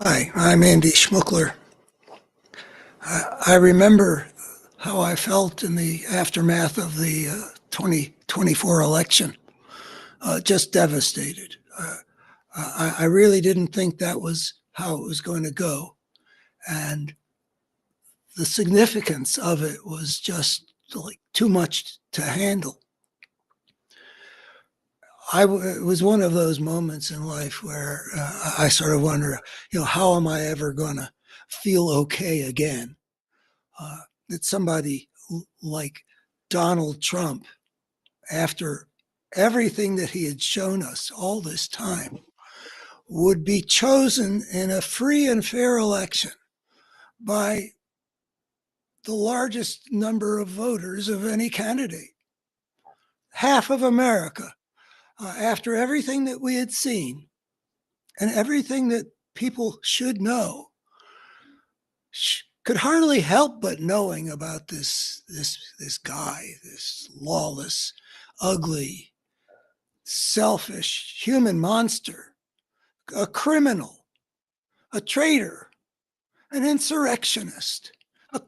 Hi, I'm Andy Schmuckler. I remember how I felt in the aftermath of the 2024 election, just devastated. I really didn't think that was how it was going to go. And the significance of it was just like too much to handle. It was one of those moments in life where I sort of wonder, how am I ever going to feel okay again? uh, that somebody like Donald Trump, after everything that he had shown us all this time, would be chosen in a free and fair election by the largest number of voters of any candidate, half of America, after everything that we had seen and everything that people should know, could hardly help but knowing about this guy, this lawless, ugly, selfish human monster, a criminal, a traitor, an insurrectionist. A,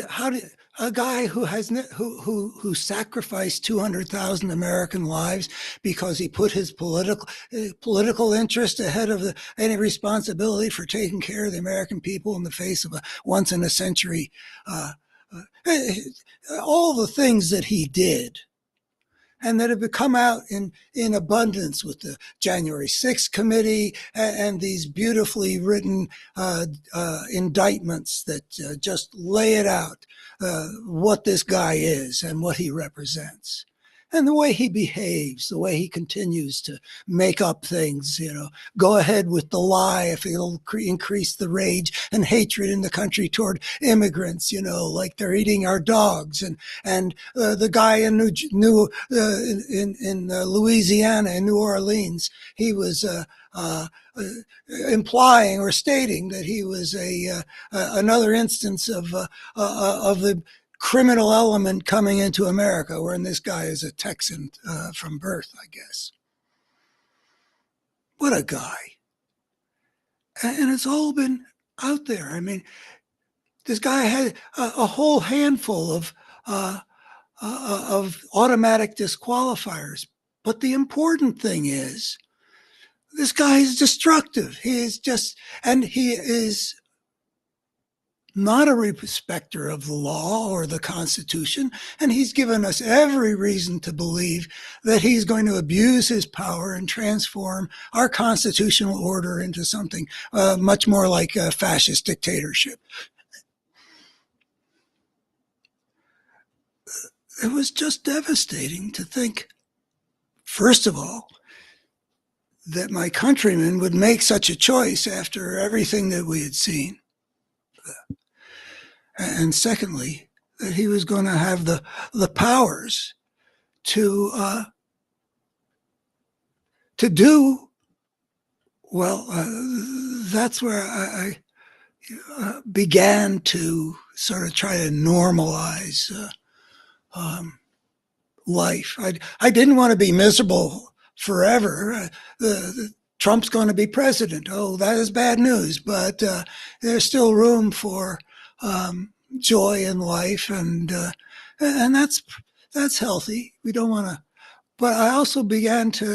how did a guy who sacrificed 200,000 American lives because he put his political interest ahead of any responsibility for taking care of the American people in the face of a once in a century all the things that he did and that have come out in abundance with the January 6th committee and these beautifully written indictments that just lay it out, what this guy is and what he represents. And the way he behaves, the way he continues to make up things, go ahead with the lie if it'll increase the rage and hatred in the country toward immigrants, like they're eating our dogs. And the guy in Louisiana, in New Orleans, he was implying or stating that he was another instance of the criminal element coming into America, wherein this guy is a Texan from birth, I guess. What a guy. And it's all been out there. I mean, this guy had a whole handful of automatic disqualifiers. But the important thing is, this guy is destructive. He is not a respecter of the law or the Constitution, and he's given us every reason to believe that he's going to abuse his power and transform our constitutional order into something much more like a fascist dictatorship. It was just devastating to think, first of all, that my countrymen would make such a choice after everything that we had seen. And secondly, that he was going to have the powers to do well. That's where I began to sort of try to normalize life. I didn't want to be miserable forever. Trump's going to be president. Oh, that is bad news, but there's still room for joy in life, and that's healthy. We don't want to. But I also began to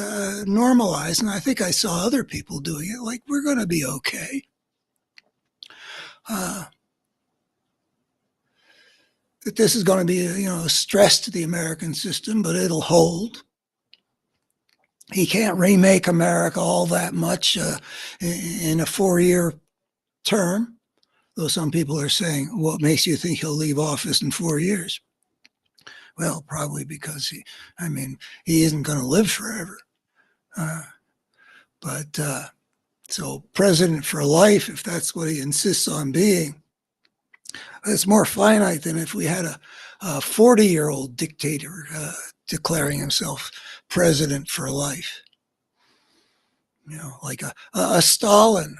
normalize, and I think I saw other people doing it. Like, we're going to be okay. Uh, that this is going to be a stress to the American system, but it'll hold. He can't remake America all that much in a 4-year term, though some people are saying, what makes you think he'll leave office in 4 years? Well, probably because he isn't going to live forever. But so president for life, if that's what he insists on being, it's more finite than if we had a 40-year-old dictator declaring himself president for life. Like a Stalin.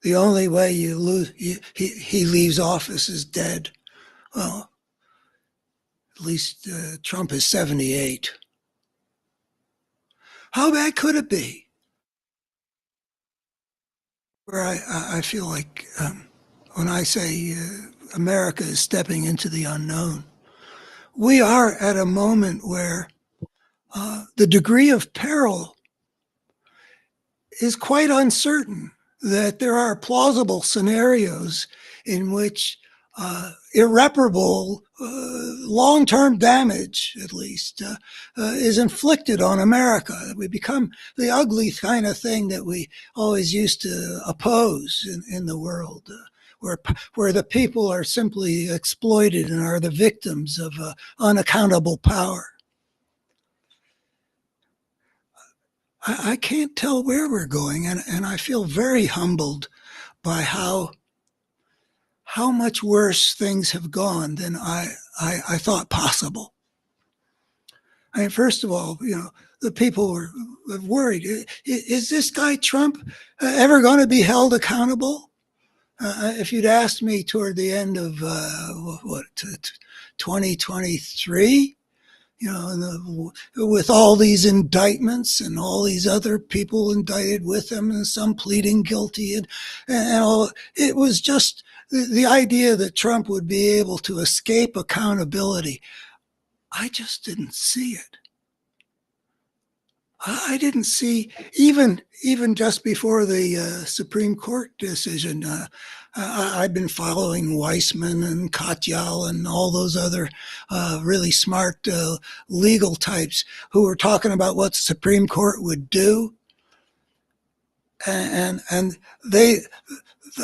The only way you lose, he leaves office is dead. Well, at least Trump is 78. How bad could it be? where I feel like when I say America is stepping into the unknown, we are at a moment where the degree of peril is quite uncertain, that there are plausible scenarios in which irreparable long-term damage, at least, is inflicted on America. We become the ugly kind of thing that we always used to oppose in the world, where the people are simply exploited and are the victims of unaccountable power. I can't tell where we're going, and I feel very humbled by how much worse things have gone than I thought possible. I mean, first of all, the people were worried. Is this guy Trump ever going to be held accountable? If you'd asked me toward the end of 2023, with all these indictments and all these other people indicted with him, and some pleading guilty, and all, it was just the idea that Trump would be able to escape accountability. I just didn't see it. I didn't see, even just before the Supreme Court decision, I've been following Weissman and Katyal and all those other really smart legal types who were talking about what the Supreme Court would do. And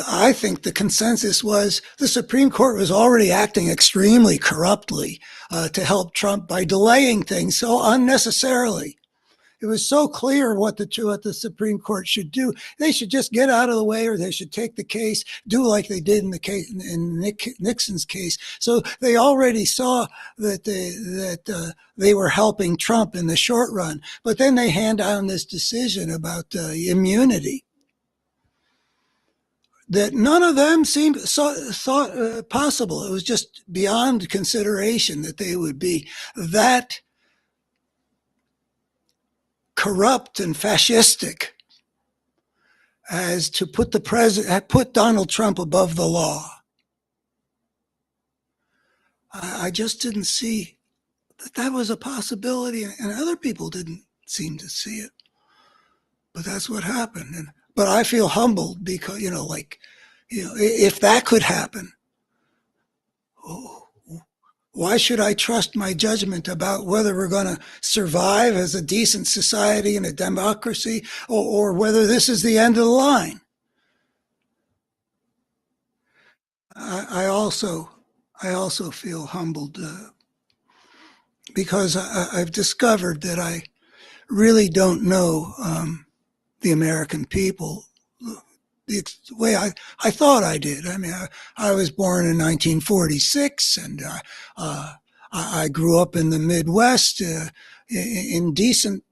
I think the consensus was the Supreme Court was already acting extremely corruptly to help Trump by delaying things so unnecessarily. It was so clear what the Supreme Court should do. They should just get out of the way, or they should take the case, do like they did in the case in Nixon's case. So they already saw that they were helping Trump in the short run. But then they hand down this decision about immunity that none of them thought possible. It was just beyond consideration that they would be that corrupt and fascistic as to put Donald Trump above the law. I just didn't see that was a possibility, and other people didn't seem to see it. But that's what happened. But I feel humbled because, if that could happen, why should I trust my judgment about whether we're going to survive as a decent society and a democracy, or whether this is the end of the line? I also feel humbled because I've discovered that I really don't know the American people the way I thought I did. I mean, I was born in 1946, and I grew up in the Midwest in decent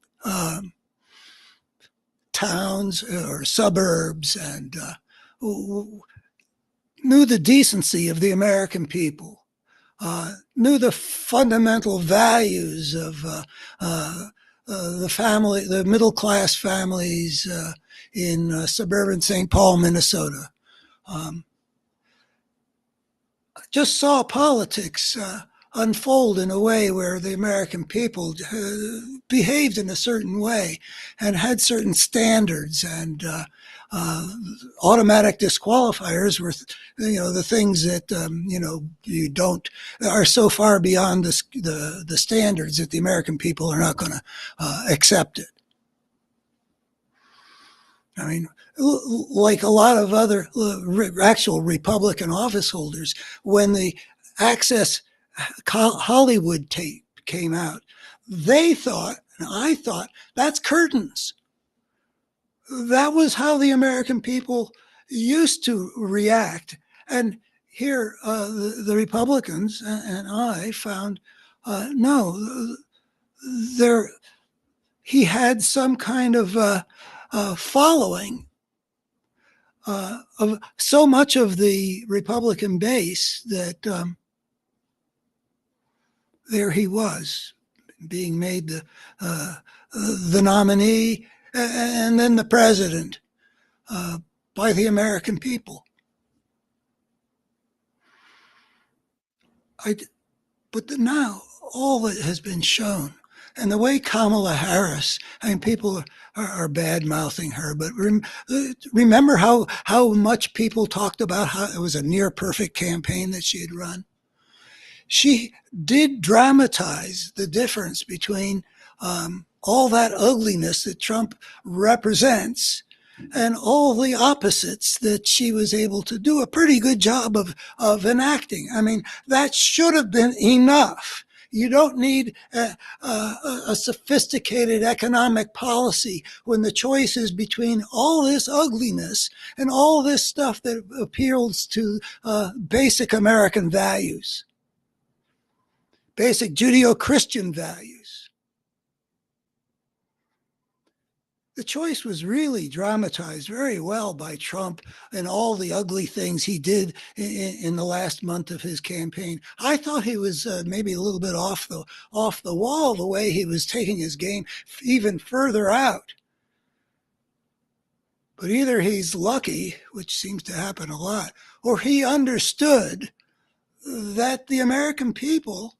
towns or suburbs, and knew the decency of the American people, knew the fundamental values of the middle class families in suburban St. Paul, Minnesota. Just saw politics unfold in a way where the American people behaved in a certain way and had certain standards, and automatic disqualifiers were, the things that you don't are so far beyond the standards that the American people are not going to accept it. I mean, like a lot of other actual Republican office holders, when the Access Hollywood tape came out, they thought, and I thought, that's curtains. That was how the American people used to react. And here, the Republicans and I found, no, he had some kind of following of so much of the Republican base that there he was, being made the nominee and then the president. by the American people. But now all that has been shown, and the way Kamala Harris, I mean, people are bad mouthing her, but remember how much people talked about how it was a near perfect campaign that she had run? She did dramatize the difference between all that ugliness that Trump represents and all the opposites that she was able to do a pretty good job of enacting. I mean, that should have been enough. You don't need a sophisticated economic policy when the choice is between all this ugliness and all this stuff that appeals to basic American values, basic Judeo-Christian values. The choice was really dramatized very well by Trump and all the ugly things he did in the last month of his campaign. I thought he was maybe a little bit off the wall the way he was taking his game even further out. But either he's lucky, which seems to happen a lot, or he understood that the American people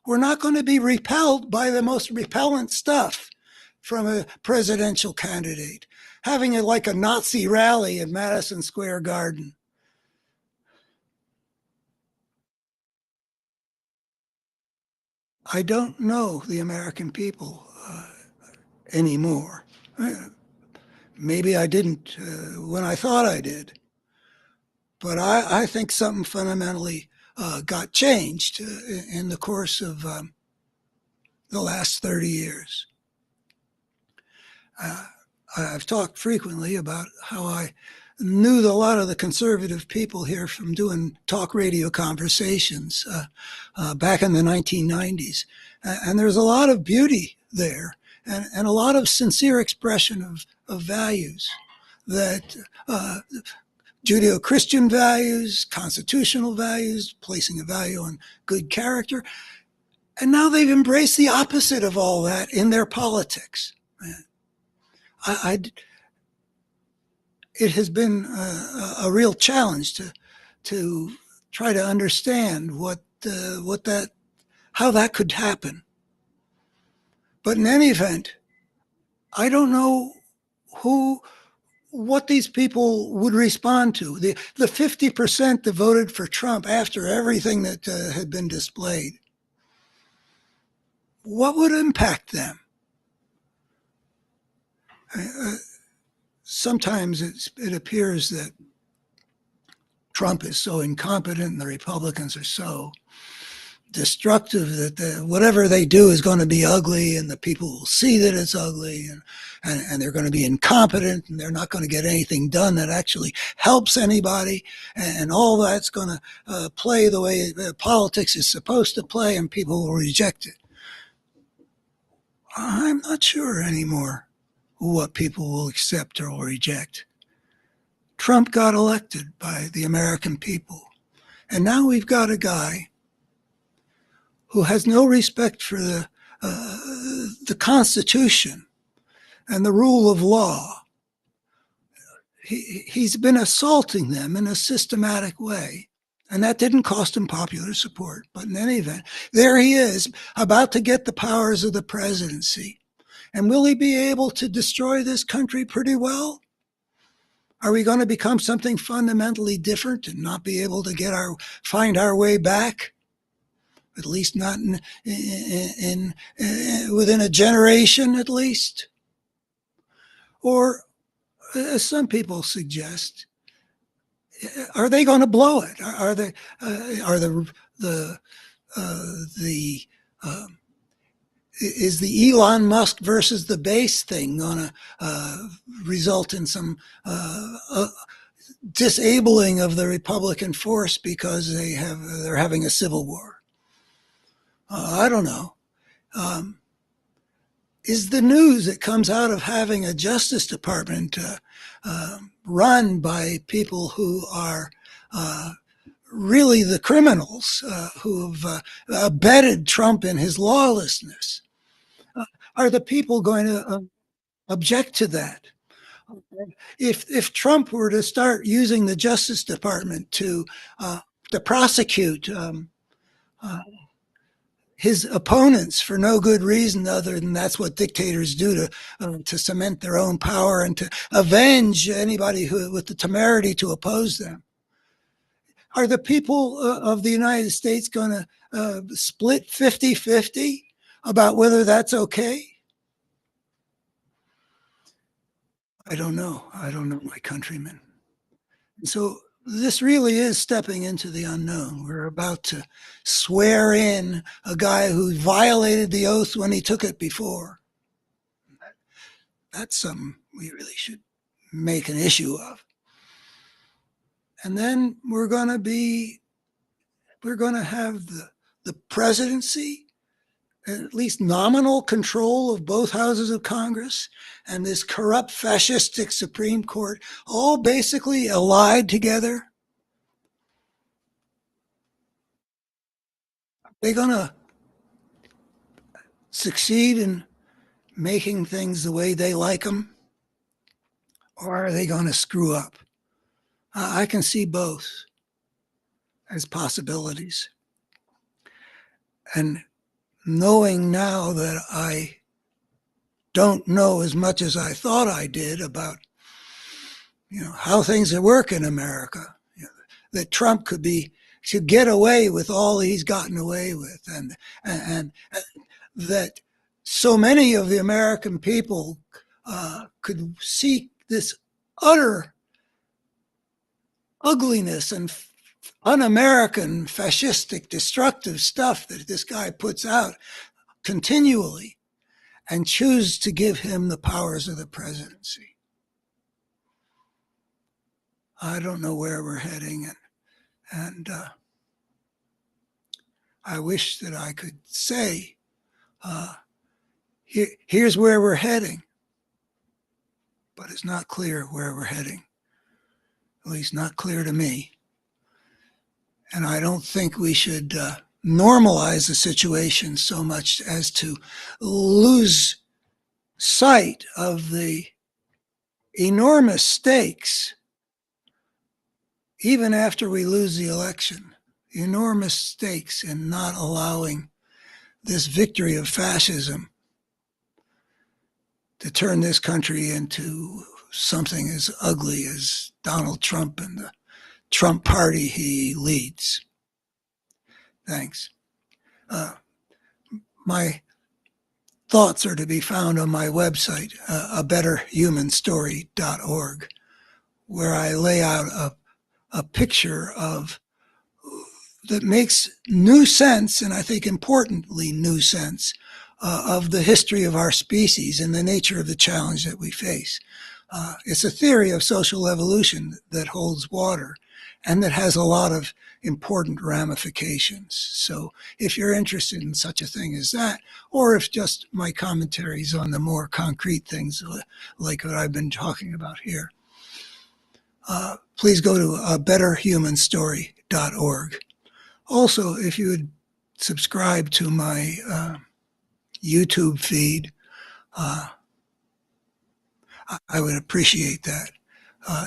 were not going to be repelled by the most repellent stuff from a presidential candidate, having it like a Nazi rally at Madison Square Garden. I don't know the American people anymore. Maybe I didn't when I thought I did. But I think something fundamentally got changed in the course of the last 30 years. I've talked frequently about how I knew a lot of the conservative people here from doing talk radio conversations back in the 1990s. And there's a lot of beauty there and a lot of sincere expression of values that Judeo-Christian values, constitutional values, placing a value on good character. And now they've embraced the opposite of all that in their politics. It has been a real challenge to try to understand how that could happen. But in any event, I don't know what these people would respond to. The 50% that voted for Trump after everything that had been displayed, what would impact them? Sometimes it appears that Trump is so incompetent and the Republicans are so destructive that whatever they do is going to be ugly and the people will see that it's ugly and they're going to be incompetent and they're not going to get anything done that actually helps anybody, and all that's going to play the way politics is supposed to play and people will reject it. I'm not sure anymore what people will accept or reject. Trump got elected by the American people. And now we've got a guy who has no respect for the Constitution and the rule of law. He's been assaulting them in a systematic way. And that didn't cost him popular support. But in any event, there he is, about to get the powers of the presidency. And will he be able to destroy this country pretty well? Are we going to become something fundamentally different and not be able to find our way back? At least not within a generation, at least. Or, as some people suggest, are they going to blow it? Is the Elon Musk versus the base thing going to result in some disabling of the Republican force because they're having a civil war? I don't know. Is the news that comes out of having a Justice Department run by people who are really the criminals who have abetted Trump in his lawlessness? Are the people going to object to that? If Trump were to start using the Justice Department to prosecute uh, his opponents for no good reason other than that's what dictators do to cement their own power and to avenge anybody who with the temerity to oppose them. Are the people of the United States going to split 50-50 about whether that's okay? I don't know. I don't know, my countrymen. So this really is stepping into the unknown. We're about to swear in a guy who violated the oath when he took it before. That's something we really should make an issue of. And then we're going to have the presidency, at least nominal control of both houses of Congress, and this corrupt fascistic Supreme Court, all basically allied together. Are they going to succeed in making things the way they like them? Or are they going to screw up? I can see both as possibilities. And knowing now that I don't know as much as I thought I did about, how things work in America, that Trump should get away with all he's gotten away with, and that so many of the American people could see this utter ugliness and un-American, fascistic, destructive stuff that this guy puts out continually, and choose to give him the powers of the presidency. I don't know where we're heading, and I wish that I could say, here's where we're heading, but it's not clear where we're heading, at least not clear to me. And I don't think we should normalize the situation so much as to lose sight of the enormous stakes, even after we lose the election, enormous stakes in not allowing this victory of fascism to turn this country into something as ugly as Donald Trump and the Trump party he leads. Thanks. My thoughts are to be found on my website, abetterhumanstory.org, where I lay out a picture that makes new sense, and I think importantly new sense, of the history of our species and the nature of the challenge that we face. It's a theory of social evolution that holds water and that has a lot of important ramifications. So if you're interested in such a thing as that, or if just my commentaries on the more concrete things like what I've been talking about here, please go to betterhumanstory.org. Also, if you would subscribe to my YouTube feed, I would appreciate that.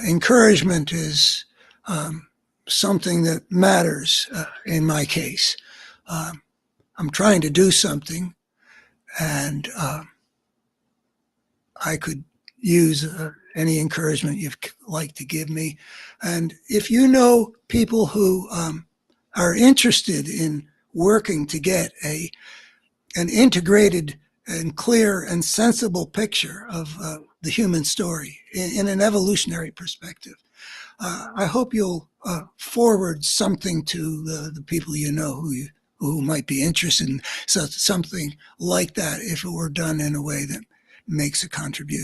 Encouragement is something that matters in my case. I'm trying to do something, and I could use any encouragement you'd like to give me. And if you know people who are interested in working to get an integrated and clear and sensible picture of the human story in an evolutionary perspective, I hope you'll forward something to the people you know who might be interested in something like that if it were done in a way that makes a contribution.